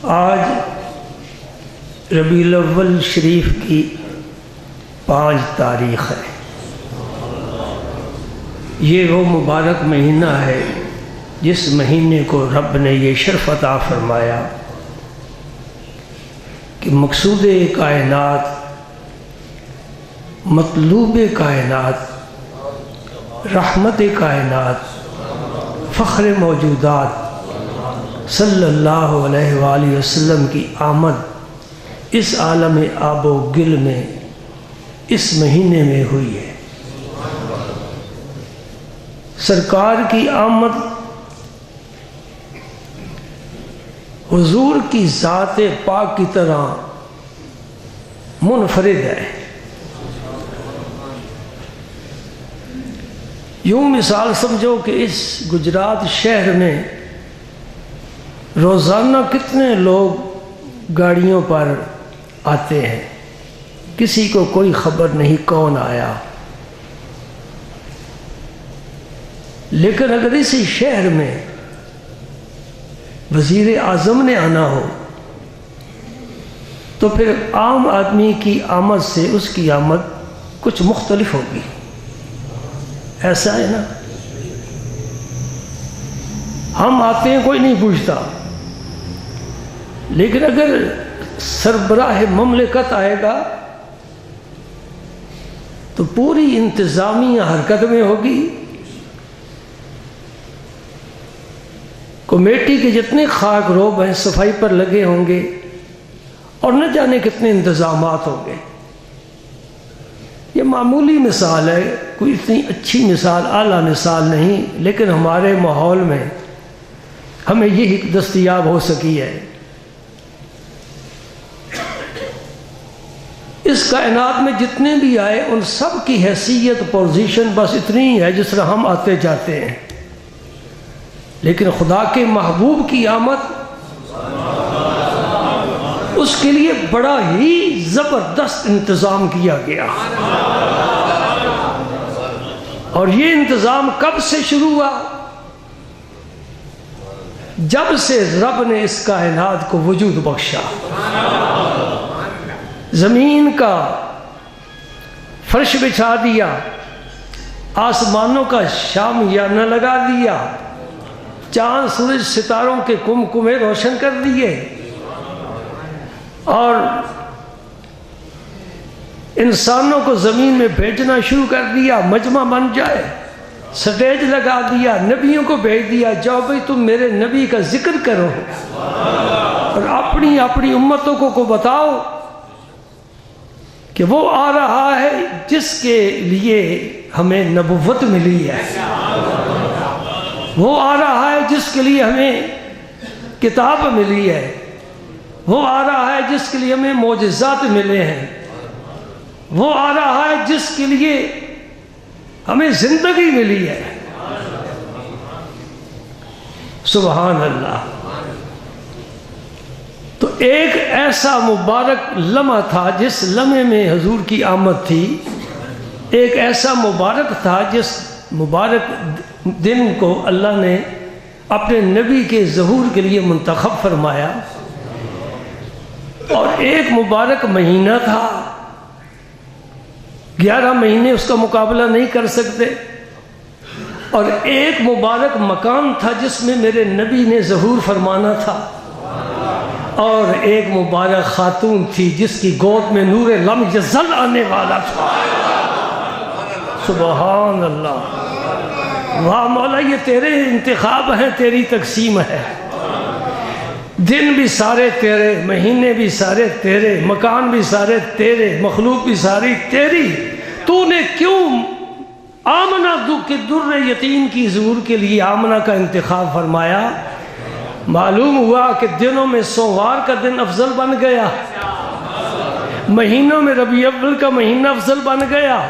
آج ربیع الاول شریف کی 5 تاریخ ہے۔ یہ وہ مبارک مہینہ ہے جس مہینے کو رب نے یہ شرف عطا فرمایا کہ مقصود کائنات، مطلوب کائنات، رحمت کائنات، فخر موجودات صلی اللہ علیہ وآلہ وسلم کی آمد اس عالم آب و گل میں اس مہینے میں ہوئی ہے۔ سرکار کی آمد حضور کی ذات پاک کی طرح منفرد ہے۔ یوں مثال سمجھو کہ اس گجرات شہر میں روزانہ کتنے لوگ گاڑیوں پر آتے ہیں، کسی کو کوئی خبر نہیں کون آیا، لیکن اگر اسی شہر میں وزیر اعظم نے آنا ہو تو پھر عام آدمی کی آمد سے اس کی آمد کچھ مختلف ہوگی۔ ایسا ہے نا، ہم آتے ہیں کوئی نہیں پوچھتا، لیکن اگر سربراہ مملکت آئے گا تو پوری انتظامیہ حرکت میں ہوگی، کمیٹی کے جتنے خاک روب ہیں صفائی پر لگے ہوں گے اور نہ جانے کتنے انتظامات ہوں گے۔ یہ معمولی مثال ہے، کوئی اتنی اچھی مثال، اعلیٰ مثال نہیں، لیکن ہمارے ماحول میں ہمیں یہی دستیاب ہو سکی ہے۔ اس کائنات میں جتنے بھی آئے ان سب کی حیثیت، پوزیشن بس اتنی ہی ہے جس طرح ہم آتے جاتے ہیں، لیکن خدا کے محبوب کی آمد اس کے لیے بڑا ہی زبردست انتظام کیا گیا۔ اور یہ انتظام کب سے شروع ہوا؟ جب سے رب نے اس کائنات کو وجود بخشا، زمین کا فرش بچھا دیا، آسمانوں کا شامیانہ لگا دیا، چاند سورج ستاروں کے کمکمے روشن کر دیے، اور انسانوں کو زمین میں بھیجنا شروع کر دیا، مجمع بن جائے، سٹیج لگا دیا، نبیوں کو بھیج دیا، جاؤ بھئی تم میرے نبی کا ذکر کرو اور اپنی اپنی امتوں کو بتاؤ کہ وہ آ رہا ہے جس کے لیے ہمیں نبوت ملی ہے، وہ آ رہا ہے جس کے لیے ہمیں کتاب ملی ہے، وہ آ رہا ہے جس کے لیے ہمیں معجزات ملے ہیں، وہ آ رہا ہے جس کے لیے ہمیں زندگی ملی ہے۔ سبحان اللہ۔ تو ایک ایسا مبارک لمحہ تھا جس لمحے میں حضور کی آمد تھی، ایک ایسا مبارک تھا جس مبارک دن کو اللہ نے اپنے نبی کے ظہور کے لیے منتخب فرمایا، اور ایک مبارک مہینہ تھا، 11 مہینے اس کا مقابلہ نہیں کر سکتے، اور ایک مبارک مقام تھا جس میں میرے نبی نے ظہور فرمانا تھا، اور ایک مبارک خاتون تھی جس کی گود میں نور لم یزل آنے والا تھا۔ سبحان اللہ۔ واہ مولا، یہ تیرے انتخاب ہیں، تیری تقسیم ہے، دن بھی سارے تیرے، مہینے بھی سارے تیرے، مکان بھی سارے تیرے، مخلوق بھی ساری تیری۔ تو نے کیوں آمنہ کے در یتیم کی ظہور کے لیے آمنہ کا انتخاب فرمایا؟ معلوم ہوا کہ دنوں میں سوموار کا دن افضل بن گیا، مہینوں میں ربیع الاول کا مہینہ افضل بن گیا،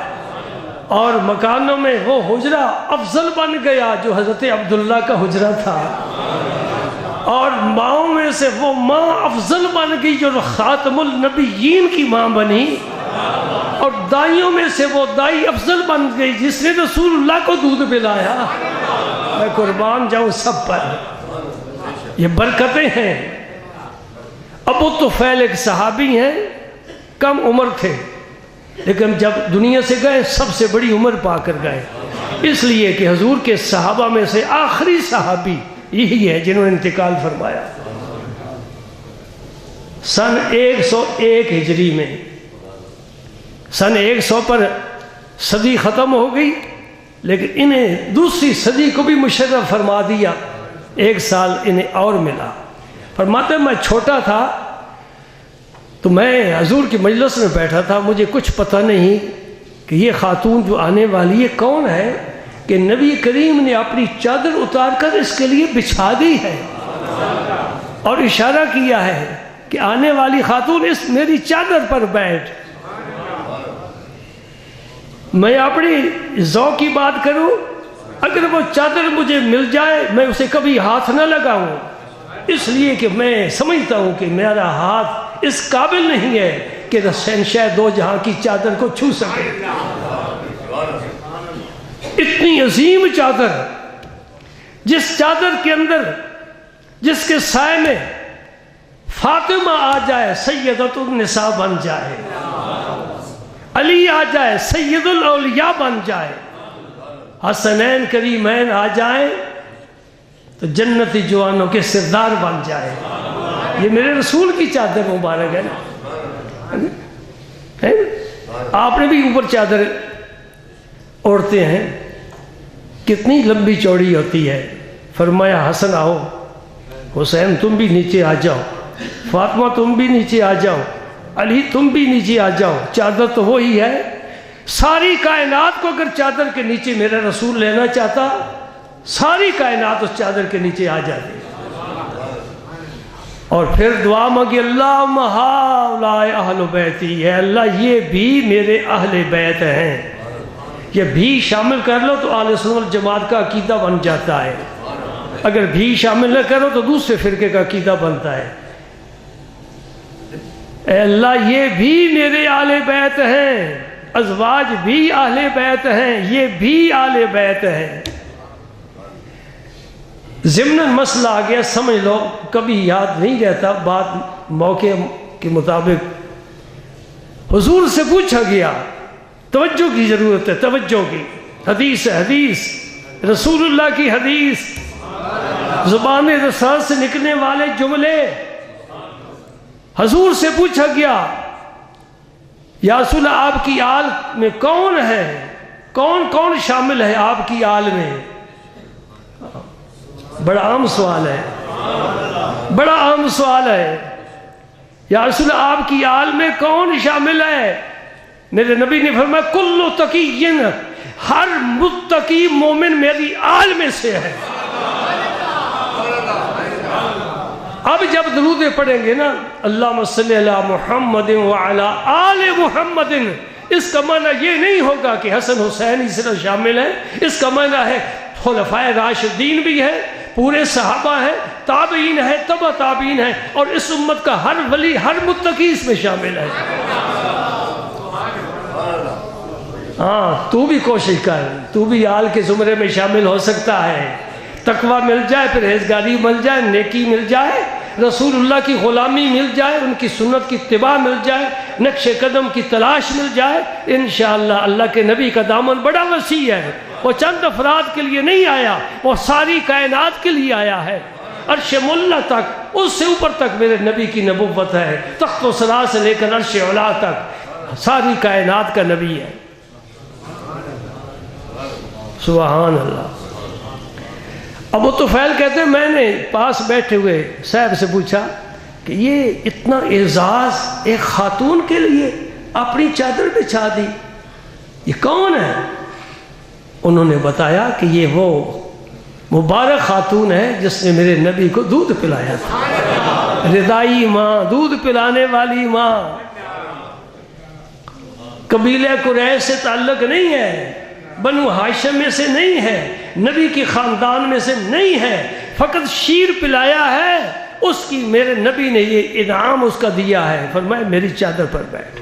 اور مکانوں میں وہ حجرہ افضل بن گیا جو حضرت عبداللہ کا حجرہ تھا، اور ماؤں میں سے وہ ماں افضل بن گئی جو خاتم النبیین کی ماں بنی، اور دائیوں میں سے وہ دائی افضل بن گئی جس نے رسول اللہ کو دودھ پلایا۔ میں قربان جاؤں سب پر، یہ برکتیں ہیں ابو طفیل ایک صحابی ہیں، کم عمر تھے، لیکن جب دنیا سے گئے سب سے بڑی عمر پا کر گئے، اس لیے کہ حضور کے صحابہ میں سے آخری صحابی یہی ہے جنہوں نے انتقال فرمایا سن 101 ہجری میں۔ سن 100 پر صدی ختم ہو گئی، لیکن انہیں دوسری صدی کو بھی مشرف فرما دیا، 1 سال انہیں اور ملا۔ فرماتے میں چھوٹا تھا تو میں حضور کی مجلس میں بیٹھا تھا، مجھے کچھ پتہ نہیں کہ یہ خاتون جو آنے والی ہے کون ہے، کہ نبی کریم نے اپنی چادر اتار کر اس کے لیے بچھا دی ہے اور اشارہ کیا ہے کہ آنے والی خاتون اس میری چادر پر بیٹھ۔ میں اپنی ذوق کی بات کروں، اگر وہ چادر مجھے مل جائے میں اسے کبھی ہاتھ نہ لگاؤں، اس لیے کہ میں سمجھتا ہوں کہ میرا ہاتھ اس قابل نہیں ہے کہ شہنشاہ دو جہاں کی چادر کو چھو سکے۔ اتنی عظیم چادر، جس چادر کے اندر، جس کے سائے میں فاطمہ آ جائے سیدۃ النساء بن جائے، علی آ جائے سید الاولیاء بن جائے، حسنین کریمین آ جائیں تو جنتی جوانوں کے سردار بن جائے۔ یہ میرے رسول کی چادر مبارک ہے نا، آپ نے بھی اوپر چادر اوڑھتے ہیں، کتنی لمبی چوڑی ہوتی ہے۔ فرمایا حسن آؤ، حسین تم بھی نیچے آ جاؤ، فاطمہ تم بھی نیچے آ جاؤ، علی تم بھی نیچے آ جاؤ۔ چادر تو وہی ہے، ساری کائنات کو اگر چادر کے نیچے میرا رسول لینا چاہتا، ساری کائنات اس چادر کے نیچے آ جاتی۔ اور پھر دعا مانگی، اللہم ہؤلاء اہل بیتی، اے اللہ یہ بھی میرے اہل بیت ہیں، یہ بھی شامل کر لو تو اہل سنت والجماعت کا عقیدہ بن جاتا ہے، اگر بھی شامل نہ کرو تو دوسرے فرقے کا عقیدہ بنتا ہے۔ اے اللہ یہ بھی میرے اہل بیت ہیں، ازواج بھی اہل بیت ہیں، یہ بھی اہل بیت ہیں۔ ضمن مسئلہ آ گیا، سمجھ لو، کبھی یاد نہیں رہتا، بات موقع کے مطابق حضور سے پوچھا گیا، توجہ کی ضرورت ہے، توجہ کی، حدیث ہے، حدیث رسول اللہ کی حدیث، زبان رسول سے نکلنے والے جملے۔ حضور سے پوچھا گیا، یا رسول اللہ آپ کی آل میں کون ہے، کون کون شامل ہے آپ کی آل میں؟ بڑا عام سوال ہے، بڑا عام سوال ہے، یا رسول اللہ آپ کی آل میں کون شامل ہے؟ میرے نبی نے فرمایا کل تقی، ہر متقی مومن میری آل میں سے ہے۔ اب جب درود پڑھیں گے نا، اللہم صلی علی محمد وعلی آل محمد، اس کا معنی یہ نہیں ہوگا کہ حسن حسین اس طرح شامل ہیں، اس کا معنی ہے خلفائے راشدین بھی ہے، پورے صحابہ ہیں، تابعین ہیں، تبع تابعین ہیں، اور اس امت کا ہر ولی، ہر متقی اس میں شامل ہے۔ ہاں تو بھی کوشش کر، تو بھی آل کے زمرے میں شامل ہو سکتا ہے، تقوی مل جائے، پرہیزگاری مل جائے، نیکی مل جائے، رسول اللہ کی غلامی مل جائے، ان کی سنت کی اتباع مل جائے، نقش قدم کی تلاش مل جائے، انشاءاللہ اللہ کے نبی کا دامن بڑا وسیع ہے، وہ چند افراد کے لیے نہیں آیا، وہ ساری کائنات کے لیے آیا ہے۔ عرش ملا تک، اس سے اوپر تک میرے نبی کی نبوت ہے، تخت و سرا سے لے کر عرش علا تک ساری کائنات کا نبی ہے۔ سبحان اللہ۔ ابو طفیل کہتے ہیں میں نے پاس بیٹھے ہوئے صاحب سے پوچھا کہ یہ اتنا اعزاز ایک خاتون کے لیے، اپنی چادر بچھا دی، یہ کون ہے؟ انہوں نے بتایا کہ یہ وہ مبارک خاتون ہے جس نے میرے نبی کو دودھ پلایا تھا، رضائی ماں، دودھ پلانے والی ماں، قبیلہ قریش سے تعلق نہیں ہے، بنو ہاشم میں سے نہیں ہے، نبی کی خاندان میں سے نہیں ہے، فقط شیر پلایا ہے، اس کی میرے نبی نے یہ انعام اس کا دیا ہے، فرمایا میری چادر پر بیٹھ۔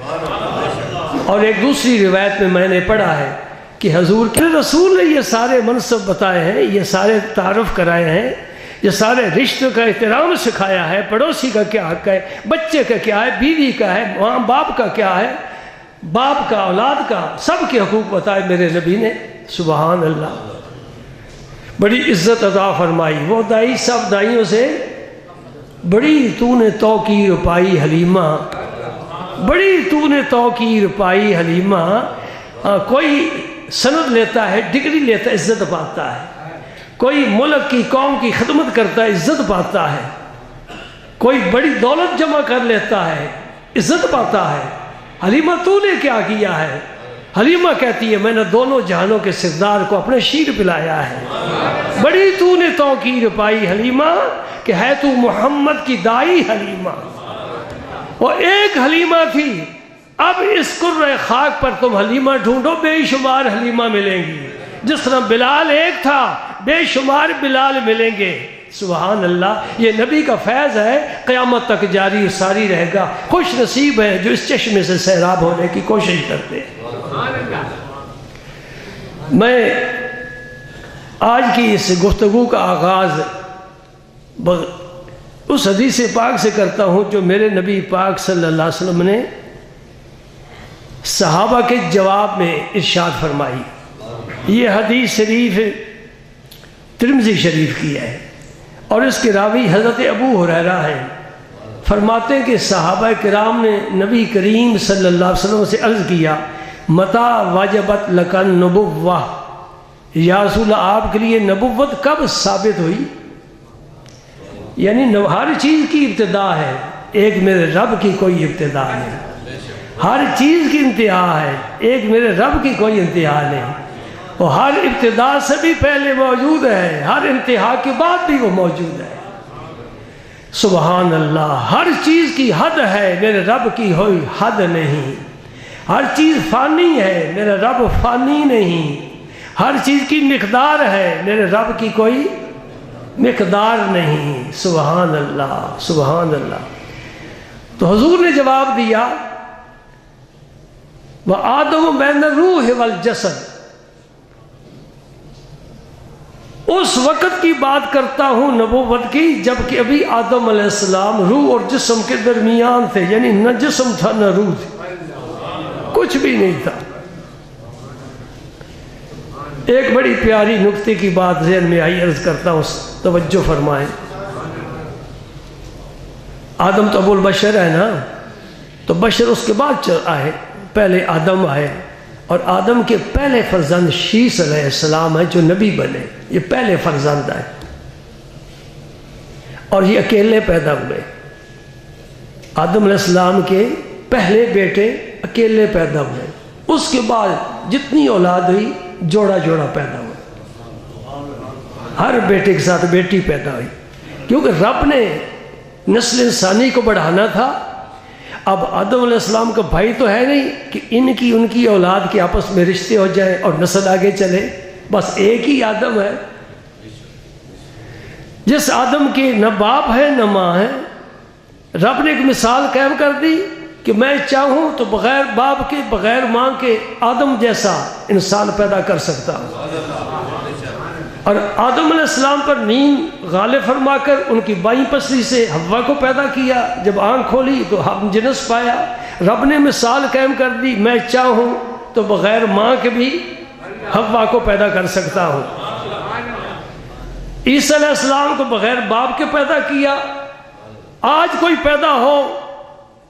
اور ایک دوسری روایت میں نے پڑھا ہے کہ حضور کے رسول نے یہ سارے منصب بتائے ہیں، یہ سارے تعارف کرائے ہیں یہ سارے رشتوں کا احترام سکھایا ہے، پڑوسی کا کیا حق ہے، بچے کا کیا ہے، بیوی کا ہے، ماں باپ کا کیا ہے، باپ کا، اولاد کا، سب کے حقوق بتائے میرے نبی نے۔ سبحان اللہ، بڑی عزت عطا فرمائی۔ وہ دائی سب دائیوں سے بڑی تو نے توقیر پائی حلیمہ، بڑی تو نے توقیر پائی حلیمہ۔ کوئی سند لیتا ہے، ڈگری لیتا ہے، عزت پاتا ہے۔ کوئی ملک کی، قوم کی خدمت کرتا ہے، عزت پاتا ہے۔ کوئی بڑی دولت جمع کر لیتا ہے، عزت پاتا ہے۔ حلیمہ تو نے کیا کیا ہے؟ حلیمہ کہتی ہے میں نے دونوں جہانوں کے سردار کو اپنے شیر پلایا ہے۔ بڑی تو نے توقیر پائی حلیمہ کہ ہے تو محمد کی دائی حلیمہ۔ وہ ایک حلیمہ تھی، اب اس قرۂ خاک پر تم حلیمہ ڈھونڈو، بے شمار حلیمہ ملیں گی۔ جس طرح بلال ایک تھا، بے شمار بلال ملیں گے۔ سبحان اللہ، یہ نبی کا فیض ہے، قیامت تک جاری ساری رہے گا۔ خوش نصیب ہے جو اس چشمے سے سیراب ہونے کی کوشش کرتے ہیں۔ میں آج کی اس گفتگو کا آغاز اس حدیث پاک سے کرتا ہوں جو میرے نبی پاک صلی اللہ علیہ وسلم نے صحابہ کے جواب میں ارشاد فرمائی۔ یہ حدیث شریف ترمذی شریف کی ہے اور اس کے راوی حضرت ابو ہریرہ ہیں۔ فرماتے ہیں کہ صحابہ کرام نے نبی کریم صلی اللہ علیہ وسلم سے عرض کیا متا واجبت لکن نبوہ، یا رسول اللہ آپ کے لیے نبوت کب ثابت ہوئی؟ یعنی ہر چیز کی ابتدا ہے، ایک میرے رب کی کوئی ابتدا نہیں۔ ہر چیز کی انتہا ہے، ایک میرے رب کی کوئی انتہا نہیں۔ وہ ہر ابتدا سے بھی پہلے موجود ہے، ہر انتہا کے بعد بھی وہ موجود ہے۔ سبحان اللہ، ہر چیز کی حد ہے، میرے رب کی کوئی حد نہیں۔ ہر چیز فانی ہے، میرے رب فانی نہیں۔ ہر چیز کی مقدار ہے، میرے رب کی کوئی مقدار نہیں۔ سبحان اللہ، سبحان اللہ۔ تو حضور نے جواب دیا وَآدَمُ بَيْنَ الرُّوحِ وَالْجَسَدِ، اس وقت کی بات کرتا ہوں نبوت کی جب کہ ابھی آدم علیہ السلام روح اور جسم کے درمیان تھے، یعنی نہ جسم تھا نہ روح تھی، کچھ بھی نہیں تھا۔ ایک بڑی پیاری نکتے کی بات ذہن میں آئی، عرض کرتا ہوں، توجہ فرمائیں۔ آدم تو ابو البشر ہے نا، تو بشر اس کے بعد آئے، پہلے آدم آئے، اور آدم کے پہلے فرزند شیس علیہ السلام ہے جو نبی بنے، یہ پہلے فرزند ہے، اور یہ اکیلے پیدا ہوئے۔ آدم علیہ السلام کے پہلے بیٹے اکیلے پیدا ہوئے، اس کے بعد جتنی اولاد ہوئی جوڑا جوڑا پیدا ہوئے، ہر بیٹے کے ساتھ بیٹی پیدا ہوئی، کیونکہ رب نے نسل انسانی کو بڑھانا تھا۔ اب آدم علیہ السلام کا بھائی تو ہے نہیں کہ ان کی اولاد کے آپس میں رشتے ہو جائیں اور نسل آگے چلے، بس ایک ہی آدم ہے۔ جس آدم کے نہ باپ ہے نہ ماں ہے، رب نے ایک مثال قائم کر دی کہ میں چاہوں تو بغیر باپ کے بغیر ماں کے آدم جیسا انسان پیدا کر سکتا ہوں۔ اور آدم علیہ السلام پر نیند غالب فرما کر ان کی بائیں پسلی سے حوا کو پیدا کیا، جب آنکھ کھولی تو ہم جنس پایا۔ رب نے مثال قائم کر دی میں چاہوں تو بغیر ماں کے بھی حوا کو پیدا کر سکتا ہوں۔ عیسیٰ علیہ السلام کو بغیر باپ کے پیدا کیا۔ آج کوئی پیدا ہو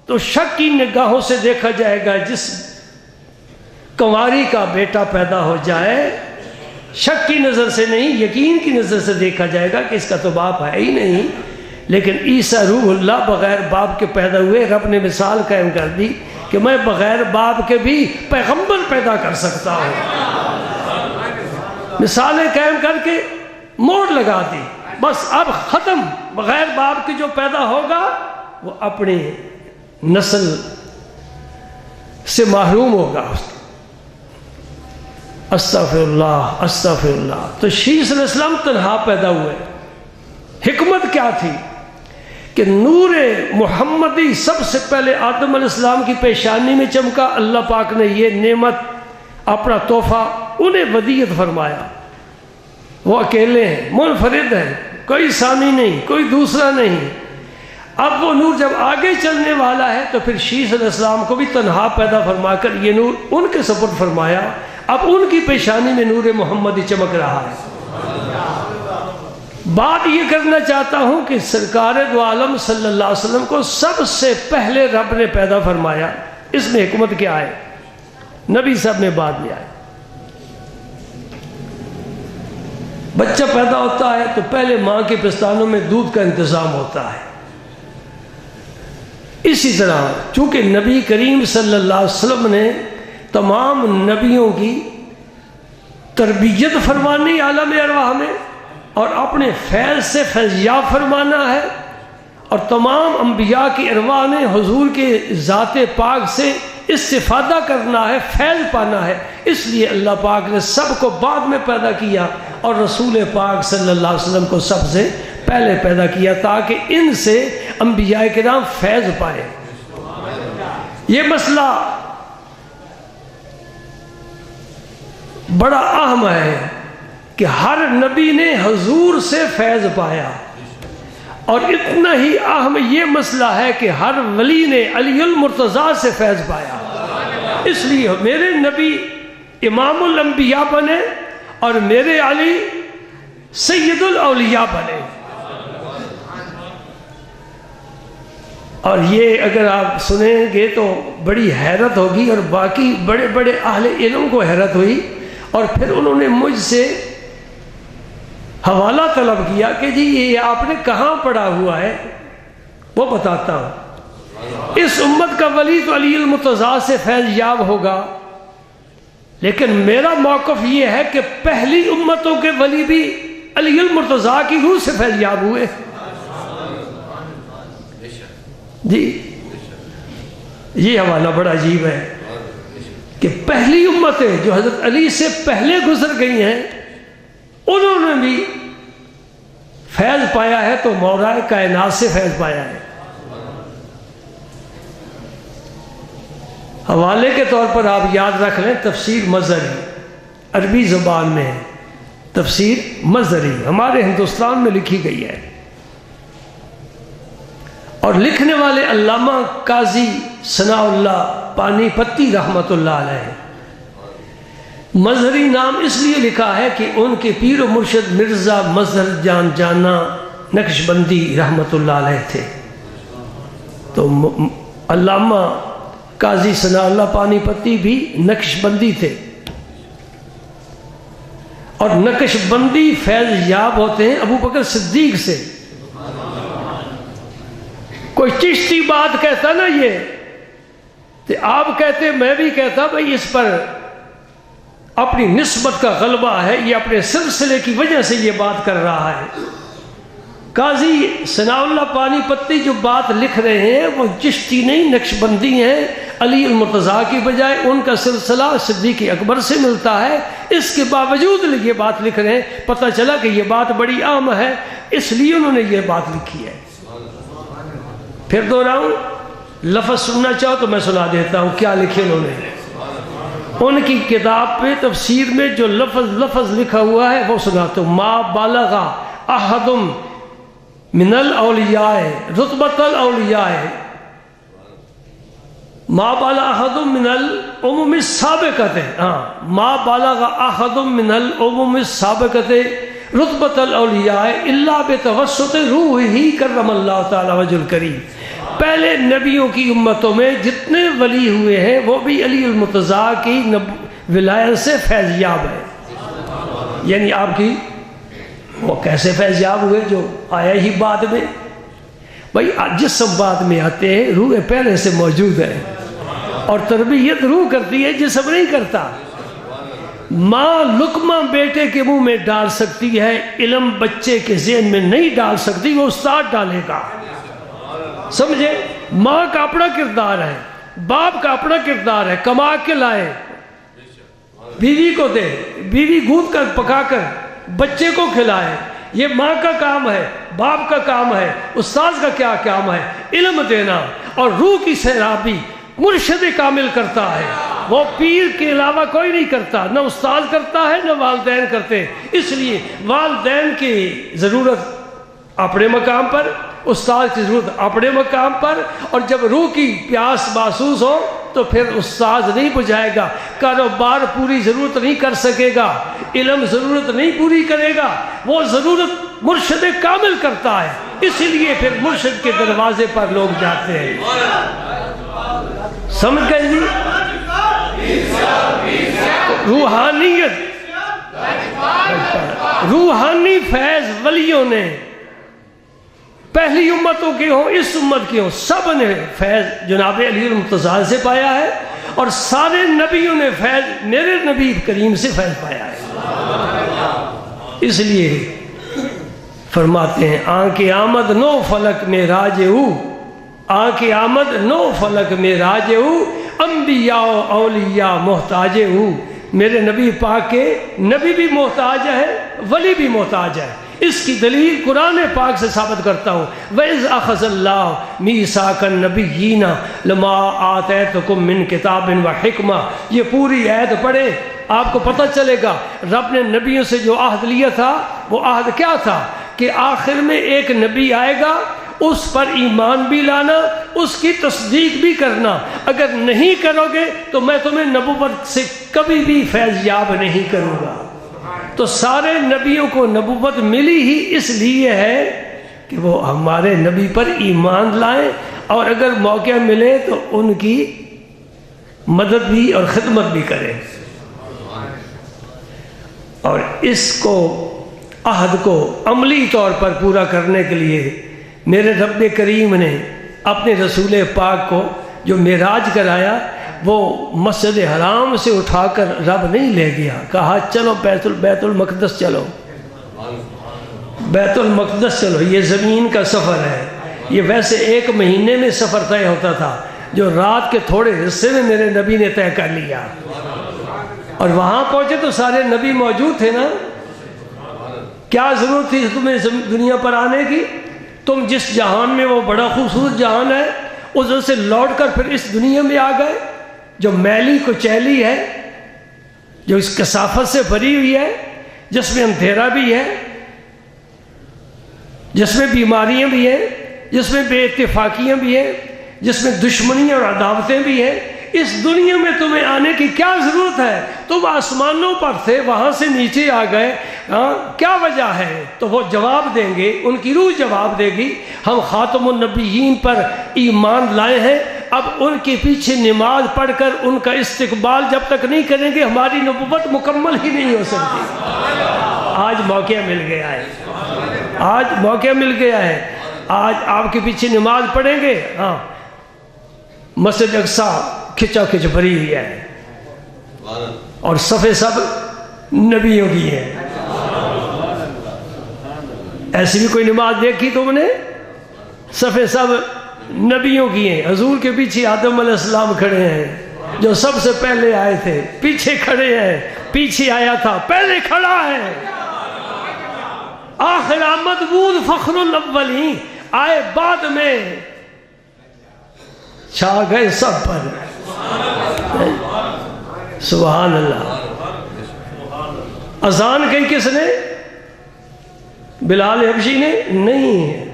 تو شک کی نگاہوں سے دیکھا جائے گا، جس کنواری کا بیٹا پیدا ہو جائے شک کی نظر سے نہیں، یقین کی نظر سے دیکھا جائے گا کہ اس کا تو باپ ہے ہی نہیں، لیکن عیسیٰ روح اللہ بغیر باپ کے پیدا ہوئے۔ رب نے مثال قائم کر دی کہ میں بغیر باپ کے بھی پیغمبر پیدا کر سکتا ہوں۔ مثالیں قائم کر کے موڑ لگا دی، بس اب ختم، بغیر باپ کے جو پیدا ہوگا وہ اپنی نسل سے محروم ہوگا۔ استغفر اللہ، استغفر اللہ۔ تو شیس علیہ السلام تنہا پیدا ہوئے۔ حکمت کیا تھی کہ نور محمدی سب سے پہلے آدم علیہ السلام کی پیشانی میں چمکا۔ اللہ پاک نے یہ نعمت، اپنا تحفہ انہیں ودیعت فرمایا۔ وہ اکیلے ہیں، منفرد ہیں، کوئی ثانی نہیں، کوئی دوسرا نہیں۔ اب وہ نور جب آگے چلنے والا ہے تو پھر شیس علیہ السلام کو بھی تنہا پیدا فرما کر یہ نور ان کے سپرد فرمایا، اب ان کی پیشانی میں نور محمدی چمک رہا ہے۔ بات یہ کرنا چاہتا ہوں کہ سرکار دو عالم صلی اللہ علیہ وسلم کو سب سے پہلے رب نے پیدا فرمایا، اس میں حکمت کیا ہے؟ نبی صاحب نے بعد میں آئے۔ بچہ پیدا ہوتا ہے تو پہلے ماں کے پستانوں میں دودھ کا انتظام ہوتا ہے۔ اسی طرح چونکہ نبی کریم صلی اللہ علیہ وسلم نے تمام نبیوں کی تربیت فرمانی عالم ارواح میں اور اپنے فیض سے فیضیاب فرمانا ہے، اور تمام انبیاء کی ارواح نے حضور کے ذات پاک سے استفادہ کرنا ہے، فیض پانا ہے، اس لیے اللہ پاک نے سب کو بعد میں پیدا کیا اور رسول پاک صلی اللہ علیہ وسلم کو سب سے پہلے پیدا کیا تاکہ ان سے انبیاء کرام فیض پائے۔ یہ مسئلہ بڑا اہم ہے کہ ہر نبی نے حضور سے فیض پایا، اور اتنا ہی اہم یہ مسئلہ ہے کہ ہر ولی نے علی المرتضیٰ سے فیض پایا۔ اس لیے میرے نبی امام الانبیاء بنے اور میرے علی سید الاولیاء بنے۔ اور یہ اگر آپ سنیں گے تو بڑی حیرت ہوگی، اور باقی بڑے بڑے اہل علم کو حیرت ہوئی، اور پھر انہوں نے مجھ سے حوالہ طلب کیا کہ جی یہ آپ نے کہاں پڑھا ہوا ہے؟ وہ بتاتا ہوں۔ اس امت کا ولی تو علی المرتضیٰ سے فیض یاب ہوگا، لیکن میرا موقف یہ ہے کہ پہلی امتوں کے ولی بھی علی المرتضیٰ کی روح سے فیض یاب ہوئے۔ جی یہ حوالہ بڑا عجیب ہے کہ پہلی امتیں جو حضرت علی سے پہلے گزر گئی ہیں انہوں نے بھی فیض پایا ہے، تو مولائے کائنات سے فیض پایا ہے۔ حوالے کے طور پر آپ یاد رکھ لیں، تفسیر مظہری عربی زبان میں ہے، تفسیر مظہری ہمارے ہندوستان میں لکھی گئی ہے، اور لکھنے والے علامہ قاضی ثناء اللہ پانی پتی رحمت اللہ علیہ۔ مظہری نام اس لیے لکھا ہے کہ ان کے پیر و مرشد مرزا مظہر جان جانا نقشبندی رحمت اللہ علیہ تھے، تو علامہ قاضی ثناء اللہ پانی پتی بھی نقشبندی تھے، اور نقشبندی فیض یاب ہوتے ہیں ابو بکر صدیق سے۔ کوئی چشتی بات کہتا نا یہ تو آپ کہتے، میں بھی کہتا بھئی اس پر اپنی نسبت کا غلبہ ہے، یہ اپنے سلسلے کی وجہ سے یہ بات کر رہا ہے۔ قاضی ثناء اللہ پانی پتی جو بات لکھ رہے ہیں وہ چشتی نہیں نقشبندی ہیں، علی المرتضیٰ کی بجائے ان کا سلسلہ صدیق اکبر سے ملتا ہے، اس کے باوجود یہ بات لکھ رہے ہیں۔ پتہ چلا کہ یہ بات بڑی عام ہے، اس لیے انہوں نے یہ بات لکھی ہے۔ پھر دوہراؤں، لفظ سننا چاہو تو میں سنا دیتا ہوں کیا لکھے انہوں نے۔ ان کی کتاب پہ تفسیر میں جو لفظ لکھا ہوا ہے وہ سناتا ہوں۔ ما بالغ احد من الاولیاء رتبۃ الاولیاء، ما بالغ احد من الامم السابقۃ، ما بالغ احد من الامم السابقۃ رتبۃ الاولیاء الا بتوسط روحہ کرم اللہ تعالی وجہ الکریم۔ پہلے نبیوں کی امتوں میں جتنے ولی ہوئے ہیں وہ بھی علی المرتضیٰ کی ولایت سے فیض یاب ہے۔ یعنی آپ کی وہ کیسے فیض یاب ہوئے جو آیا ہی بعد میں؟ بھائی جسم بعد میں آتے ہیں، روح پہلے سے موجود ہے، اور تربیت روح کرتی ہے، جسم نہیں کرتا۔ ماں لقمہ بیٹے کے منہ میں ڈال سکتی ہے، علم بچے کے ذہن میں نہیں ڈال سکتی، وہ استاد ڈالے گا، سمجھے؟ ماں کا اپنا کردار ہے، باپ کا اپنا کردار ہے، کما کے لائے بیوی کو دے، بیوی گود کر پکا کر بچے کو کھلائے، یہ ماں کا کام ہے، باپ کا کام ہے۔ استاد کا کیا کام ہے؟ علم دینا، اور روح کی سیرابی مرشد کامل کرتا ہے، وہ پیر کے علاوہ کوئی نہیں کرتا، نہ استاد کرتا ہے نہ والدین کرتے۔ اس لیے والدین کی ضرورت اپنے مقام پر، استاد کی ضرورت اپنے مقام پر، اور جب روح کی پیاس محسوس ہو تو پھر استاد نہیں بجھائے گا، کاروبار پوری ضرورت نہیں کر سکے گا، علم ضرورت نہیں پوری کرے گا، وہ ضرورت مرشد کامل کرتا ہے، اس لیے پھر مرشد کے دروازے پر لوگ جاتے ہیں۔ سمجھ گئے جی؟ روحانی فیض ولیوں نے، پہلی امتوں کے ہوں اس امت کے ہوں، سب نے فیض جناب علی المرتضیٰ سے پایا ہے، اور سارے نبیوں نے فیض میرے نبی کریم سے فیض پایا ہے۔ اس لیے فرماتے ہیں آنکھ آمد نو فلک میں راج ہو، آنکھ آمد نو فلک میں راج ہو، انبیاء و اولیاء محتاج ہو۔ میرے نبی پاک کے نبی بھی محتاج ہے، ولی بھی محتاج ہے۔ اس کی دلیل قرآن پاک سے ثابت کرتا ہوں، وَإِذْ أَخَذَ اللَّهُ مِيثَاقَ النَّبِيِّينَ لَمَا آتَيْتُكُم مِّن كِتَابٍ وَحِكْمَةٍ۔ یہ پوری آیت پڑھیں، آپ کو پتہ چلے گا رب نے نبیوں سے جو عہد لیا تھا وہ عہد کیا تھا کہ آخر میں ایک نبی آئے گا، اس پر ایمان بھی لانا، اس کی تصدیق بھی کرنا، اگر نہیں کرو گے تو میں تمہیں نبوت سے کبھی بھی فیض یاب نہیں کروں گا۔ تو سارے نبیوں کو نبوت ملی ہی اس لیے ہے کہ وہ ہمارے نبی پر ایمان لائیں، اور اگر موقع ملے تو ان کی مدد بھی اور خدمت بھی کریں۔ اور اس کو عہد کو عملی طور پر پورا کرنے کے لیے میرے رب کریم نے اپنے رسول پاک کو جو معراج کرایا وہ مسجد حرام سے اٹھا کر رب نہیں لے گیا، کہا چلو بیت المقدس چلو، بیت المقدس چلو، یہ زمین کا سفر ہے۔ یہ ویسے 1 مہینے میں سفر طے ہوتا تھا، جو رات کے تھوڑے حصے میں میرے نبی نے طے کر لیا، اور وہاں پہنچے تو سارے نبی موجود تھے نا۔ کیا ضرورت تھی تمہیں دنیا پر آنے کی؟ تم جس جہان میں، وہ بڑا خوبصورت جہان ہے، ادھر سے لوٹ کر پھر اس دنیا میں آ گئے جو میلی کچیلی ہے، جو اس کثافت سے بھری ہوئی ہے، جس میں اندھیرا بھی ہے، جس میں بیماریاں بھی ہیں، جس میں بے اتفاقیاں بھی ہیں، جس میں دشمنیاں اور عداوتیں بھی ہیں۔ اس دنیا میں تمہیں آنے کی کیا ضرورت ہے؟ تم آسمانوں پر تھے، وہاں سے نیچے آ گئے، کیا وجہ ہے؟ تو وہ جواب دیں گے، ان کی روح جواب دے گی، ہم خاتم النبیین پر ایمان لائے ہیں، اب ان کے پیچھے نماز پڑھ کر ان کا استقبال جب تک نہیں کریں گے ہماری نبوت مکمل ہی نہیں ہو سکتی۔ آج موقع مل گیا ہے، آج موقع مل گیا ہے، آج آپ کے پیچھے نماز پڑھیں گے۔ ہاں، مسجد اقصیٰ کھچا کھچ بھری ہوئی ہے، اور صفیں سب نبیوں کی ہیں۔ ایسی بھی کوئی نماز دیکھی تم نے؟ صفیں سب نبیوں کی ہیں۔ حضور کے پیچھے آدم علیہ السلام کھڑے ہیں، جو سب سے پہلے آئے تھے، پیچھے کھڑے ہیں، پیچھے آیا تھا، پہلے کھڑا ہے۔ آخر آمد بود فخر الاولین، آئے بعد میں، چھا گئے سب پر۔ سبحان اللہ۔ اذان کہی کس نے؟ بلال حبشی نے؟ نہیں،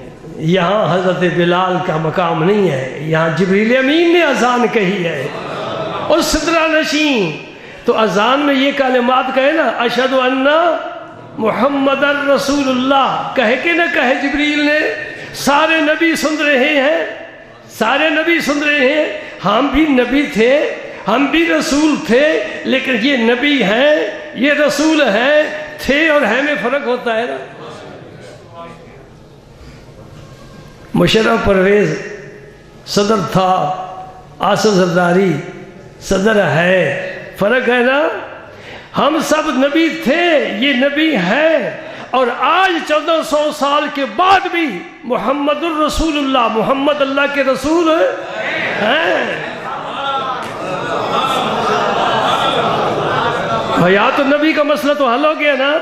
یہاں حضرت بلال کا مقام نہیں ہے، یہاں جبریل امین نے اذان کہی ہے، اور سدرہ نشین۔ تو اذان میں یہ کلمات کہے نا، اشہد ان محمد رسول اللہ، کہے کہ نہ کہے جبریل نے؟ سارے نبی سن رہے ہیں، سارے نبی سن رہے ہیں، ہم بھی نبی تھے، ہم بھی رسول تھے، لیکن یہ نبی ہیں، یہ رسول ہیں، تھے اور ہیں میں فرق ہوتا ہے نا۔ مشرف پرویز صدر تھا، آصف زرداری صدر ہے، فرق ہے نا۔ ہم سب نبی تھے، یہ نبی ہیں، اور آج 1400 سال کے بعد بھی محمد الرسول اللہ، محمد اللہ کے رسول ہیں۔ حیات النبی کا مسئلہ تو حل ہو گیا نا۔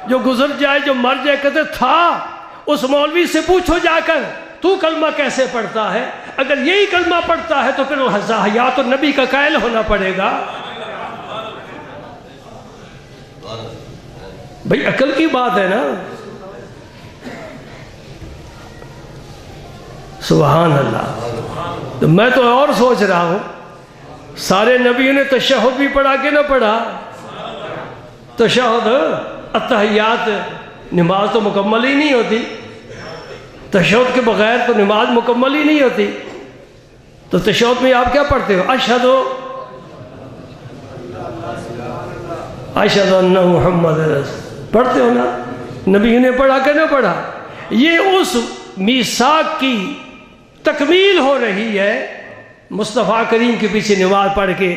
جو گزر جائے، جو مر جائے، کہتے تھا، اس مولوی سے پوچھو جا کر تو کلمہ کیسے پڑھتا ہے؟ اگر یہی کلمہ پڑھتا ہے تو پھر حیات النبی کا قائل ہونا پڑے گا۔ بھئی عقل کی بات ہے نا۔ سبحان اللہ. تو میں تو اور سوچ رہا ہوں سارے نبیوں نے تشہد بھی پڑھا کہ نہ پڑھا؟ تشہد اتحیات، نماز تو مکمل ہی نہیں ہوتی، تشہد کے بغیر تو نماز مکمل ہی نہیں ہوتی. تو تشہد میں آپ کیا پڑھتے ہو؟ اشہد ان محمد رسول پڑھتے ہو نا؟ نبی نے پڑھا کہ نہ پڑھا؟ یہ اس میثاق کی تکمیل ہو رہی ہے مصطفیٰ کریم کے پیچھے نماز پڑھ کے.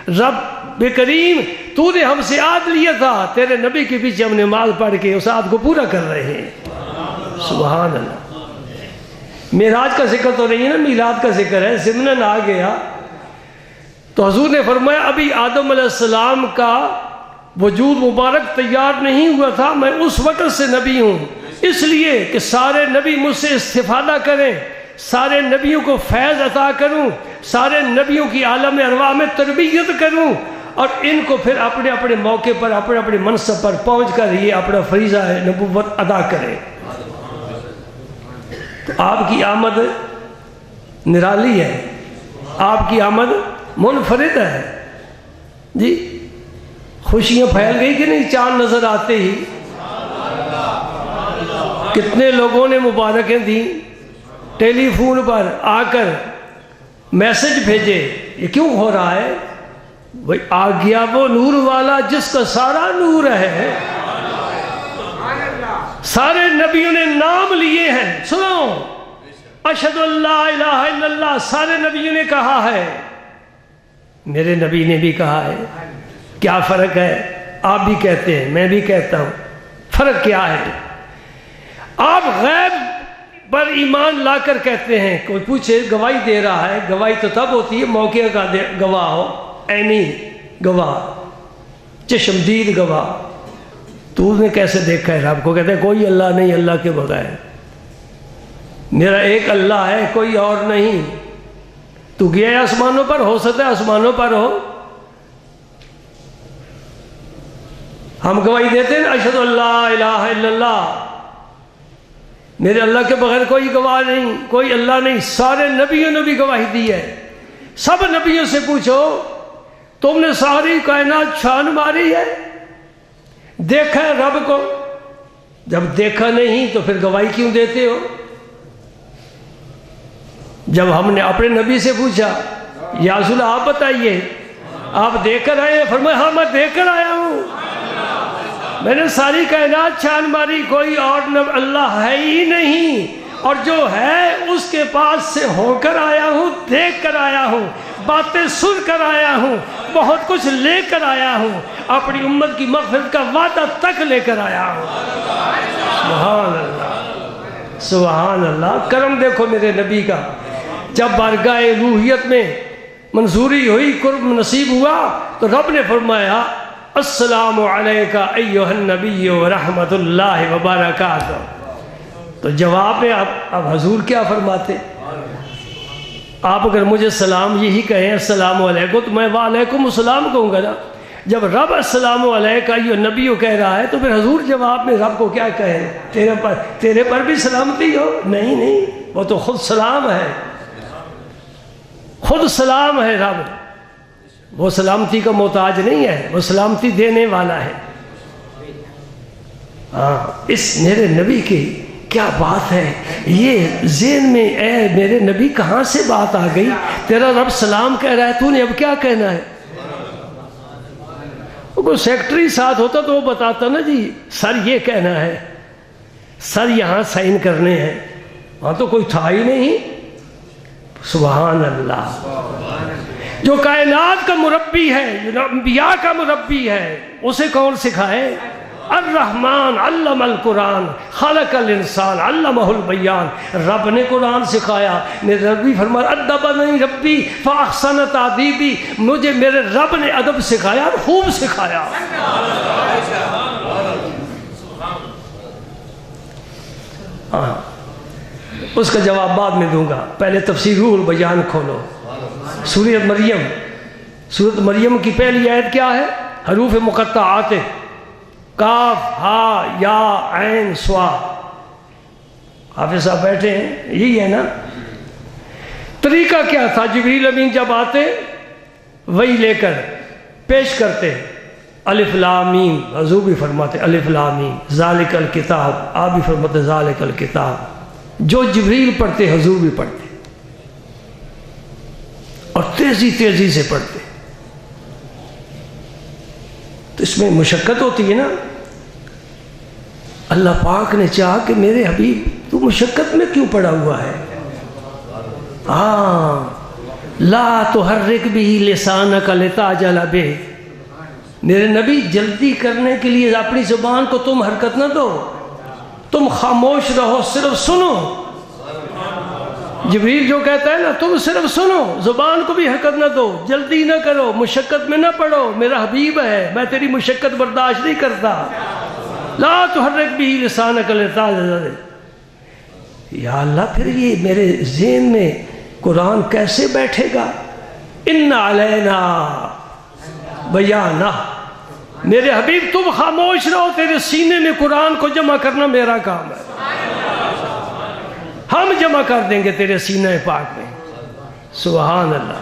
رب کریم تو نے ہم سے عہد لیا تھا، تیرے نبی کے پیچھے ہم نماز پڑھ کے اس عہد کو پورا کر رہے ہیں. سبحان اللہ. معراج کا ذکر تو نہیں ہے نا، میلاد کا ذکر ہے. ضمناً آ گیا تو حضور نے فرمایا ابھی آدم علیہ السلام کا وجود مبارک تیار نہیں ہوا تھا، میں اس وقت سے نبی ہوں، اس لیے کہ سارے نبی مجھ سے استفادہ کریں، سارے نبیوں کو فیض عطا کروں، سارے نبیوں کی عالم ارواح میں تربیت کروں، اور ان کو پھر اپنے اپنے موقع پر اپنے اپنے منصب پر پہنچ کر یہ اپنا فریضہ نبوت ادا کریں. تو آپ کی آمد نرالی ہے، آپ کی آمد منفرد ہے جی. خوشیاں پھیل گئی کہ نہیں؟ چاند نظر آتے ہی کتنے لوگوں نے مبارکیں دیں، ٹیلی فون پر آ کر میسج بھیجے. یہ کیوں ہو رہا ہے بھئی؟ آ گیا وہ نور والا جس کا سارا نور ہے. سارے نبیوں نے نام لیے ہیں. سنو، اشہد ان لا الہ الا اللہ سارے نبیوں نے کہا ہے، میرے نبی نے بھی کہا ہے. کیا فرق ہے؟ آپ بھی کہتے ہیں، میں بھی کہتا ہوں. فرق کیا ہے؟ آپ غیب پر ایمان لا کر کہتے ہیں. کوئی پوچھے گواہی دے رہا ہے، گواہی تو تب ہوتی ہے موقع کا گواہ ہو، عینی گواہ، چشمدید گواہ. تو نے کیسے دیکھا ہے رب کو؟ کہتے ہیں کوئی اللہ نہیں اللہ کے بغیر، میرا ایک اللہ ہے کوئی اور نہیں. تو گیا ہے آسمانوں پر؟ ہو سکتا ہے آسمانوں پر ہو. ہم گواہی دیتے ہیں اشہد ان لا الہ الا اللہ، میرے اللہ کے بغیر کوئی گواہ نہیں، کوئی اللہ نہیں. سارے نبیوں نے بھی گواہی دی ہے. سب نبیوں سے پوچھو تم نے ساری کائنات چھان ماری ہے، دیکھا ہے رب کو؟ جب دیکھا نہیں تو پھر گواہی کیوں دیتے ہو؟ جب ہم نے اپنے نبی سے پوچھا یا رسول اللہ آپ بتائیے آپ دیکھ کر آئے ہیں؟ فرمایا ہاں میں دیکھ کر آیا ہوں، میں نے ساری کائنات چھان ماری، کوئی اور اللہ ہے ہی نہیں، اور جو ہے اس کے پاس سے ہو کر آیا ہوں، دیکھ کر آیا ہوں، باتیں سن کر آیا ہوں، بہت کچھ لے کر آیا ہوں، اپنی امت کی مغفرت کا وعدہ تک لے کر آیا ہوں. سبحان اللہ سبحان اللہ. کرم دیکھو میرے نبی کا. جب بارگاہ الوہیت میں منظوری ہوئی، قرب نصیب ہوا، تو رب نے فرمایا السلام علیکہ ایہا النبی ورحمت اللہ وبرکاتہ. تو جواب میں اب حضور کیا فرماتے؟ آپ اگر مجھے سلام یہی کہیں السلام علیکم تو میں وعلیکم السلام کہوں گا نا. جب رب السلام علیکہ ایہا النبی کہہ رہا ہے تو پھر حضور جواب میں رب کو کیا کہے؟ تیرے پر بھی سلامتی ہو؟ نہیں، وہ تو خود سلام ہے، خود سلام ہے رب. وہ سلامتی کا محتاج نہیں ہے، وہ سلامتی دینے والا ہے. ہاں، اس میرے نبی کی کیا بات ہے. یہ ذہن میں اے میرے نبی کہاں سے بات آ گئی؟ تیرا رب سلام کہہ رہا ہے، تو نے اب کیا کہنا ہے؟ کوئی سیکٹری ساتھ ہوتا تو وہ بتاتا نا جی سر یہ کہنا ہے، سر یہاں سائن کرنے ہیں. وہاں تو کوئی تھا ہی نہیں. سبحان اللہ. جو کائنات کا مربی ہے، جو انبیاء کا مربی ہے، اسے کون سکھائے؟ الرحمن علم القرآن خلق الانسان علمہ البیان. رب نے قرآن سکھایا. میرے ربی فرمایا ادبنی ربی فاحسن تادیبی، مجھے میرے رب نے ادب سکھایا، خوب سکھایا. ہاں، اس کا جواب بعد میں دوں گا، پہلے تفسیر روح البیان کھولو. سورۃ مریم کی پہلی آیت کیا ہے؟ حروف مقطعات کاف ہا یا عین صاد. حافظ صاحب بیٹھے ہیں، یہی ہے نا؟ طریقہ کیا تھا؟ جبریل امین جب آتے وہی لے کر پیش کرتے، الف لام میم، حضور بھی فرماتے الف لام میم ذالک الکتاب، آپ بھی فرماتے ذالک الکتاب، جو جبریل پڑھتے حضور بھی پڑھتے، اور تیزی تیزی سے پڑھتے۔ تو اس میں مشقت ہوتی ہے نا، اللہ پاک نے چاہا کہ میرے حبیب تو مشقت میں کیوں پڑا ہوا ہے؟ لا تحرک بہ لسانک لتعجل بہ، میرے نبی جلدی کرنے کے لیے اپنی زبان کو تم حرکت نہ دو، تم خاموش رہو، صرف سنو۔ جبریل جو کہتا ہے نا تم صرف سنو، زبان کو بھی حرکت نہ دو، جلدی نہ کرو، مشقت میں نہ پڑو، میرا حبیب ہے، میں تیری مشقت برداشت نہیں کرتا۔ لا تحرک بہ لسانک لتعجل بہ۔ یا اللہ پھر یہ میرے ذہن میں قرآن کیسے بیٹھے گا؟ ان علینا بیانہ، میرے حبیب تم خاموش رہو، تیرے سینے میں قرآن کو جمع کرنا میرا کام ہے، ہم جمع کر دیں گے تیرے سینہ پاک میں۔ سبحان اللہ۔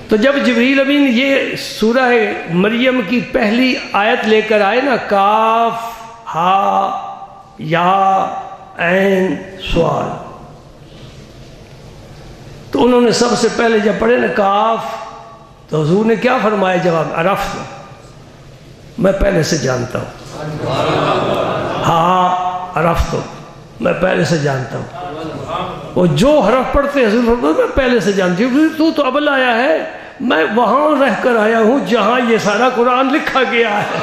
تو جب جبریل امین یہ سورہ مریم کی پہلی آیت لے کر آئے نا، کاف ہا یا عین سوال، تو انہوں نے سب سے پہلے جب پڑھے نا کاف، تو حضور نے کیا فرمایا جواب؟ عرفت، میں پہلے سے جانتا ہوں۔ ہاں عرفت، میں پہلے سے جانتا ہوں۔ وہ جو حرف پڑھتے حضور فرماتے میں پہلے سے جانتی ہوں، تو اب آیا ہے، میں وہاں رہ کر آیا ہوں جہاں یہ سارا قرآن لکھا گیا ہے۔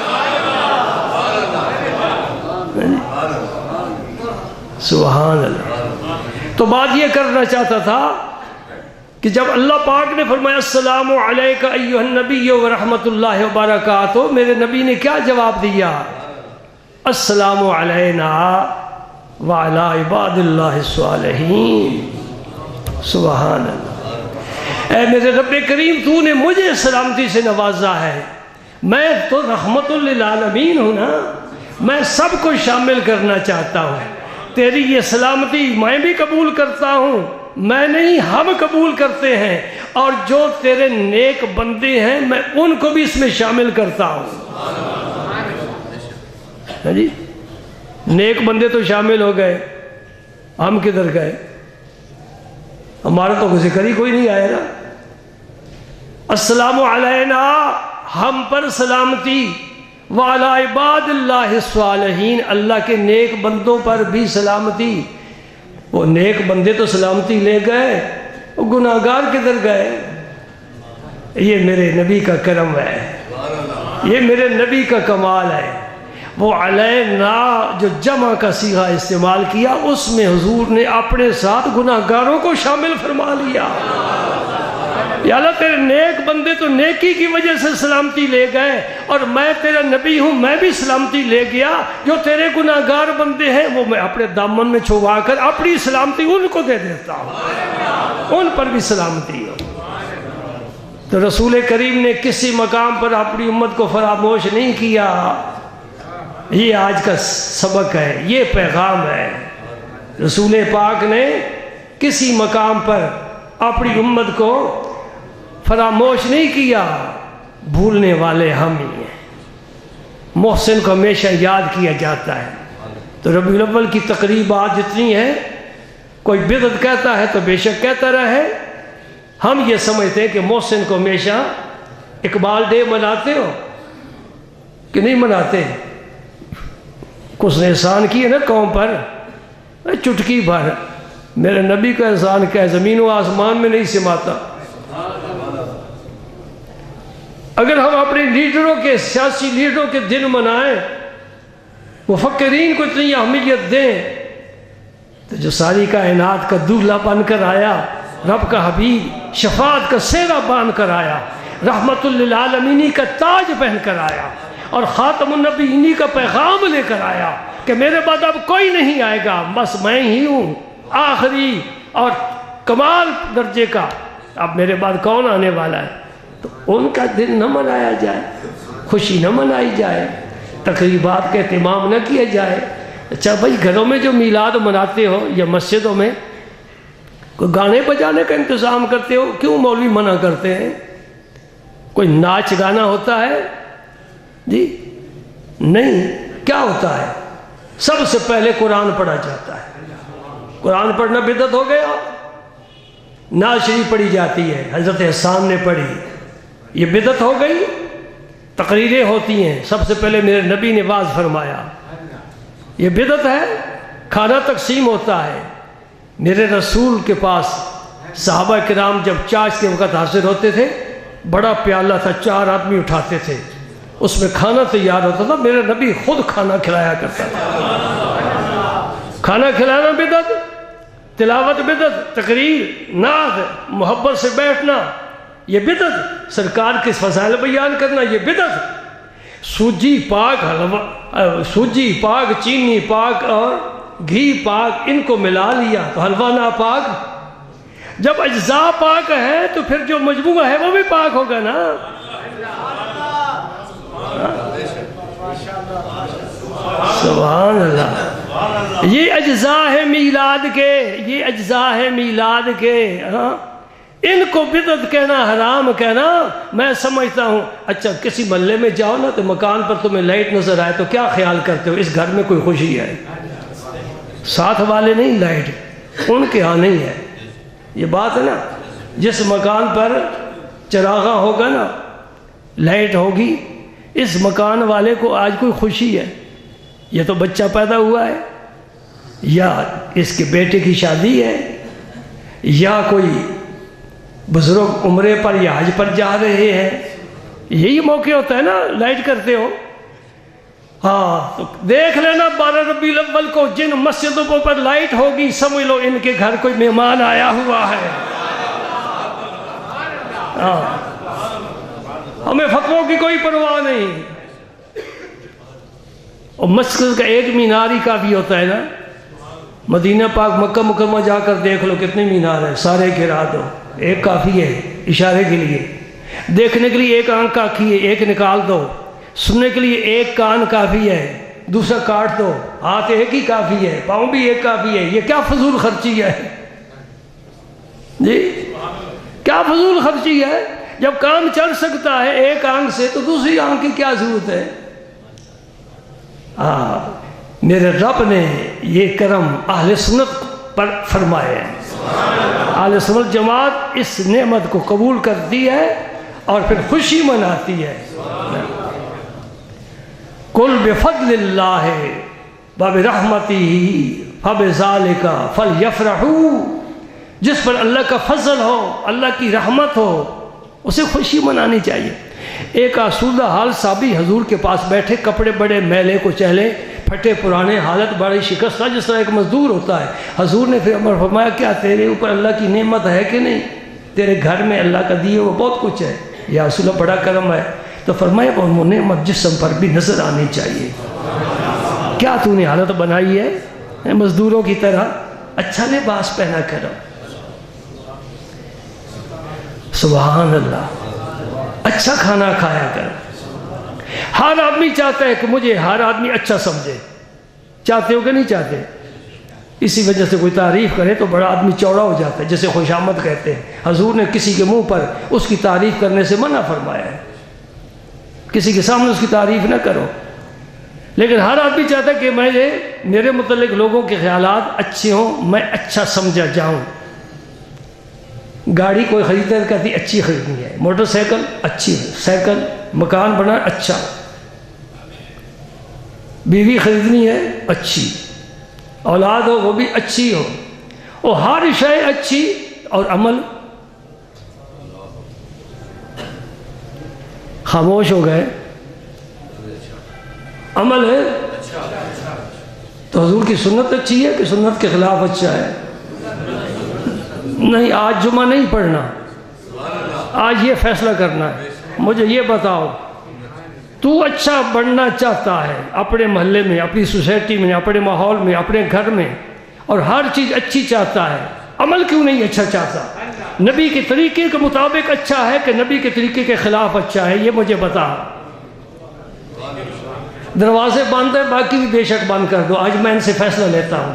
سبحان اللہ۔ تو بات یہ کرنا چاہتا تھا کہ جب اللہ پاک نے فرمایا السلام علیکہ ایھا النبی ورحمۃ اللہ وبرکاتہ، میرے نبی نے کیا جواب دیا؟ السلام علینا وعلی عباد اللہ الصالحین۔ سبحان اللہ۔ اے میرے رب کریم، تو نے مجھے سلامتی سے نوازا ہے، میں تو رحمت للعالمین ہوں نا، میں سب کو شامل کرنا چاہتا ہوں، تیری یہ سلامتی میں بھی قبول کرتا ہوں، میں نہیں ہم قبول کرتے ہیں، اور جو تیرے نیک بندے ہیں میں ان کو بھی اس میں شامل کرتا ہوں۔ جی نیک بندے تو شامل ہو گئے، ہم کدھر گئے؟ ہمارا تو ذکر ہی کوئی نہیں آیا نا۔ السلام علینا، ہم پر سلامتی، وعلی عباد اللہ الصالحین، اللہ کے نیک بندوں پر بھی سلامتی۔ وہ نیک بندے تو سلامتی لے گئے، وہ گناہگار کدھر گئے؟ یہ میرے نبی کا کرم ہے، یہ میرے نبی کا کمال ہے۔ وہ علینا جو جمع کا صیغہ استعمال کیا، اس میں حضور نے اپنے ساتھ گناہگاروں کو شامل فرما لیا۔ یا اللہ تیرے نیک بندے تو نیکی کی وجہ سے سلامتی لے گئے، اور میں تیرا نبی ہوں، میں بھی سلامتی لے گیا۔ جو تیرے گناہگار بندے ہیں وہ میں اپنے دامن میں چھپا کر اپنی سلامتی ان کو دے دیتا ہوں، ان پر بھی سلامتی ہو۔ تو رسول کریم نے کسی مقام پر اپنی امت کو فراموش نہیں کیا۔ یہ آج کا سبق ہے، یہ پیغام ہے۔ رسول پاک نے کسی مقام پر اپنی امت کو فراموش نہیں کیا، بھولنے والے ہم ہی ہیں۔ محسن کو ہمیشہ یاد کیا جاتا ہے۔ تو ربیع الاول کی تقریبات جتنی ہیں، کوئی بدعت کہتا ہے تو بے شک کہتا رہے، ہم یہ سمجھتے ہیں کہ محسن کو ہمیشہ اقبال ڈے مناتے ہو کہ نہیں مناتے؟ کچھ نے احسان کیے نا قوم پر، چٹکی بھر، میرے نبی کا احسان کیا ہے، زمین و آسمان میں نہیں سماتا۔ اگر ہم اپنے لیڈروں کے، سیاسی لیڈروں کے دن منائیں، مفکرین کو اتنی اہمیت دیں، تو جو ساری کائنات کا دولہا بن کر آیا، رب کا حبیب شفاعت کا سہرا باندھ کر آیا، رحمت للعالمین کا تاج پہن کر آیا، اور خاتم النبیین کا پیغام لے کر آیا کہ میرے بعد اب کوئی نہیں آئے گا، بس میں ہی ہوں آخری اور کمال درجے کا، اب میرے بعد کون آنے والا ہے؟ تو ان کا دن نہ منایا جائے، خوشی نہ منائی جائے، تقریبات کا اہتمام نہ کیا جائے۔ اچھا بھائی، گھروں میں جو میلاد مناتے ہو یا مسجدوں میں، کوئی گانے بجانے کا انتظام کرتے ہو؟ کیوں مولوی منع کرتے ہیں؟ کوئی ناچ گانا ہوتا ہے جی؟ نہیں، کیا ہوتا ہے؟ سب سے پہلے قرآن پڑھا جاتا ہے۔ قرآن پڑھنا بدعت ہو گیا۔ نعت شریف پڑھی جاتی ہے، حضرت حسان نے پڑھی، یہ بدعت ہو گئی۔ تقریریں ہوتی ہیں، سب سے پہلے میرے نبی نے واز فرمایا، یہ بدعت ہے۔ کھانا تقسیم ہوتا ہے، میرے رسول کے پاس صحابہ کرام جب چاش کے وقت حاضر ہوتے تھے، بڑا پیالہ تھا، 4 آدمی اٹھاتے تھے، اس میں کھانا تیار ہوتا تھا، میرے نبی خود کھانا کھلایا کرتا تھا۔ کھانا کھلانا بدعت، تلاوت بدعت، تقریر، نعت، محبت سے بیٹھنا یہ بدعت، سرکار کے فضائل بیان کرنا یہ بدعت۔ سوجی پاک، حلوہ سوجی پاک، چینی پاک اور گھی پاک، ان کو ملا لیا تو حلوہ ناپاک۔ جب اجزاء پاک ہے تو پھر جو مجموعہ ہے وہ بھی پاک ہوگا نا۔ سبحان اللہ۔ یہ اجزاء ہے میلاد کے، یہ اجزاء ہے میلاد کے۔ ان کو بدعت کہنا، حرام کہنا، میں سمجھتا ہوں۔ اچھا کسی محلے میں جاؤ نا تو مکان پر تمہیں لائٹ نظر آئے تو کیا خیال کرتے ہو؟ اس گھر میں کوئی خوشی ہے؟ ساتھ والے نہیں، لائٹ ان کے ہاں نہیں ہے۔ یہ بات ہے نا، جس مکان پر چراغاں ہوگا نا، لائٹ ہوگی، اس مکان والے کو آج کوئی خوشی ہے؟ یہ تو بچہ پیدا ہوا ہے، یا اس کے بیٹے کی شادی ہے، یا کوئی بزرگ عمرے پر یا حج پر جا رہے ہیں، یہی موقع ہوتا ہے نا لائٹ کرتے ہو۔ ہاں تو دیکھ لینا 12 ربیع الاول کو جن مسجدوں پر لائٹ ہوگی، سمجھ لو ان کے گھر کوئی مہمان آیا ہوا ہے۔ ہاں، ہمیں فتووں کی کوئی پرواہ نہیں۔ اور مسجد کا ایک مینار ہی کافی ہوتا ہے نا۔ مدینہ پاک، مکہ مکرمہ جا کر دیکھ لو کتنے مینار ہیں، سارے گرا دو، ایک کافی ہے اشارے کے لیے۔ دیکھنے کے لیے ایک آنکھ کافی ہے، ایک نکال دو۔ سننے کے لیے ایک کان کافی ہے، دوسرا کاٹ دو۔ ہاتھ ایک ہی کافی ہے، پاؤں بھی ایک کافی ہے۔ یہ کیا فضول خرچی ہے جی؟ کیا فضول خرچی ہے؟ جب کام چل سکتا ہے ایک آنکھ سے تو دوسری آنکھ کی کیا ضرورت ہے؟ میرے رب نے یہ کرم اہل سنت پر فرمائے ہیں۔ اہل سنت جماعت اس نعمت کو قبول کرتی ہے اور پھر خوشی مناتی ہے۔ قل بفضل اللہ وبرحمتہ فبذالک فلیفرحوا، جس پر اللہ کا فضل ہو، اللہ کی رحمت ہو، اسے خوشی منانی چاہیے۔ ایک آسودہ حال صحابی حضور کے پاس بیٹھے، کپڑے بڑے میلے کو چہلے، پھٹے پرانے، حالت بڑی شکستہ، جس طرح ایک مزدور ہوتا ہے۔ حضور نے پھر عمر فرمایا، کیا تیرے اوپر اللہ کی نعمت ہے کہ نہیں؟ تیرے گھر میں اللہ کا دیے وہ بہت کچھ ہے، یا رسول اللہ بڑا کرم ہے۔ تو فرمایا وہ نعمت جسم پر بھی نظر آنی چاہیے۔ کیا تو نے حالت بنائی ہے مزدوروں کی طرح؟ اچھا لباس پہنا کرو۔ سبحان اللہ، اچھا کھانا کھایا کرو۔ ہر آدمی چاہتا ہے کہ مجھے ہر آدمی اچھا سمجھے، چاہتے ہو کہ نہیں چاہتے؟ اسی وجہ سے کوئی تعریف کرے تو بڑا آدمی چوڑا ہو جاتا ہے، جسے خوش آمد کہتے ہیں۔ حضور نے کسی کے منہ پر اس کی تعریف کرنے سے منع فرمایا ہے، کسی کے سامنے اس کی تعریف نہ کرو۔ لیکن ہر آدمی چاہتا ہے کہ میرے متعلق لوگوں کے خیالات اچھے ہوں، میں اچھا سمجھا جاؤں۔ گاڑی کوئی خریدتا ہے کہتی اچھی خریدنی ہے، موٹر سائیکل اچھی سائیکل، مکان بنا اچھا، بیوی خریدنی ہے اچھی، اولاد ہو وہ بھی اچھی ہو، اور ہر شے اچھی، اور عمل خاموش ہو گئے۔ عمل ہے تو حضور کی سنت اچھی ہے کہ سنت کے خلاف اچھا ہے؟ نہیں، آج جمعہ نہیں پڑھنا، آج یہ فیصلہ کرنا ہے۔ مجھے یہ بتاؤ، تو اچھا بننا چاہتا ہے اپنے محلے میں، اپنی سوسائٹی میں، اپنے ماحول میں، اپنے گھر میں، اور ہر چیز اچھی چاہتا ہے، عمل کیوں نہیں اچھا چاہتا؟ نبی کے طریقے کے مطابق اچھا ہے کہ نبی کے طریقے کے خلاف اچھا ہے؟ یہ مجھے بتا۔ دروازے بند ہیں، باقی بھی بے شک بند کر دو، آج میں ان سے فیصلہ لیتا ہوں۔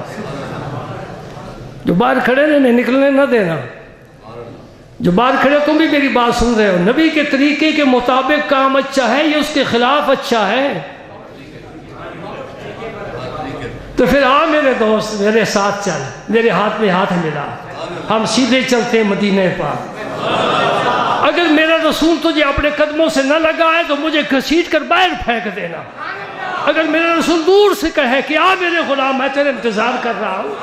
جو باہر کھڑے رہنے نکلنے نہ دینا، جو باہر کھڑے تم بھی میری بات سن رہے ہو، نبی کے طریقے کے مطابق کام اچھا ہے یا اس کے خلاف اچھا ہے؟ تو پھر آ میرے دوست، میرے ساتھ چل، میرے ہاتھ میں ہاتھ ملا، ہم سیدھے چلتے ہیں مدینہ پاک۔ اگر میرا رسول تجھے اپنے قدموں سے نہ لگا ہے تو مجھے گھسیٹ کر باہر پھینک دینا۔ اگر میرا رسول دور سے کہے کہ آ میرے غلام میں تیرے انتظار کر رہا ہوں،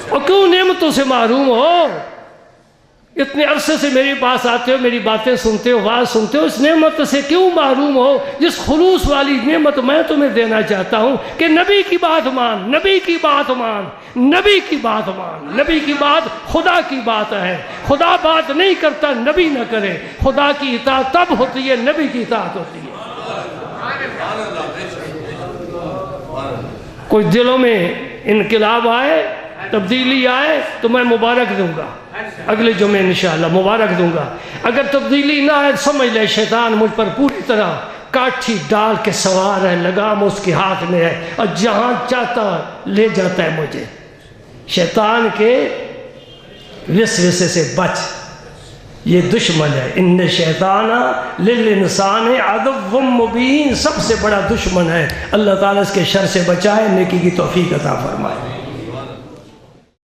اور کیوں نعمتوں سے محروم ہو؟ اتنے عرصے سے میرے پاس آتے ہو، میری باتیں سنتے ہو، آواز سنتے ہو، اس نعمت سے کیوں محروم ہو جس خلوص والی نعمت میں تمہیں دینا چاہتا ہوں کہ نبی کی بات مان، نبی کی بات مان، نبی کی بات مان۔ نبی کی بات خدا کی بات ہے، خدا بات نہیں کرتا نبی نہ کرے، خدا کی اطاعت تب ہوتی ہے، نبی کی اطاعت ہوتی ہے۔ کوئی دلوں میں انقلاب آئے، تبدیلی آئے تو میں مبارک دوں گا، اگلے جمعے انشاءاللہ مبارک دوں گا۔ اگر تبدیلی نہ آئے سمجھ لے شیطان مجھ پر پوری طرح کاٹھی ڈال کے سوار ہے، لگام اس کے ہاتھ میں ہے، اور جہاں چاہتا لے جاتا ہے مجھے۔ شیطان کے وسوسے سے بچ، یہ دشمن ہے۔ ان شیطان للانسان عدو مبین، سب سے بڑا دشمن ہے۔ اللہ تعالیٰ اس کے شر سے بچائے، نیکی کی توفیق عطا فرمائے۔